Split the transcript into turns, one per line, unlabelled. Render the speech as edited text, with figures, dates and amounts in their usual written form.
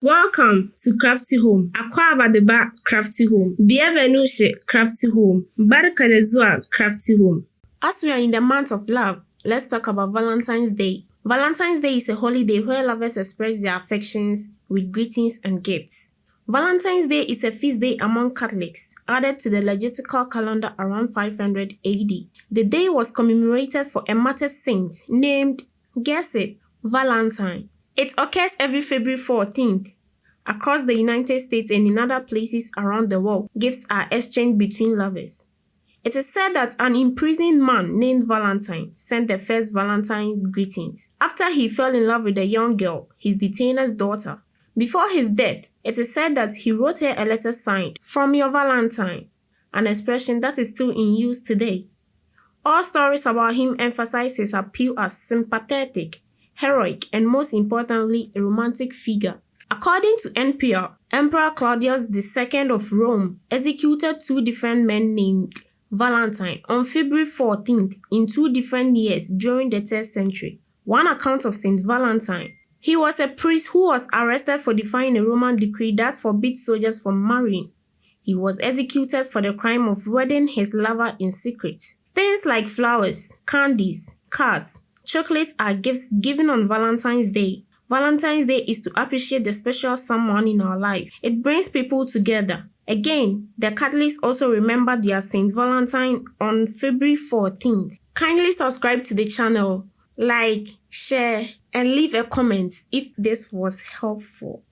Welcome to Crafty Home. Akwaba de ba Crafty Home. Bienvenue chez Crafty Home. Barka da zuwa Crafty Home. As we are in the month of love, let's talk about Valentine's Day. Valentine's Day is a holiday where lovers express their affections with greetings and gifts. Valentine's Day is a feast day among Catholics, added to the liturgical calendar around 500 AD. The day was commemorated for a martyr saint named, guess it, Valentine. It occurs every February 14th. Across the United States and in other places around the world, gifts are exchanged between lovers. It is said that an imprisoned man named Valentine sent the first Valentine greetings after he fell in love with a young girl, his detainer's daughter. Before his death, it is said that he wrote her a letter signed, "From your Valentine," an expression that is still in use today. All stories about him emphasize his appeal as sympathetic, heroic, and most importantly, a romantic figure. According to NPR, Emperor Claudius II of Rome executed two different men named Valentine on February 14th in two different years during the 3rd century. One account of Saint Valentine. He was a priest who was arrested for defying a Roman decree that forbids soldiers from marrying. He was executed for the crime of wedding his lover in secret. Things like flowers, candies, cards, chocolates are gifts given on Valentine's Day. Valentine's Day is to appreciate the special someone in our life. It brings people together. Again, the Catholics also remember their Saint Valentine on February 14th. Kindly subscribe to the channel, like, share, and leave a comment if this was helpful.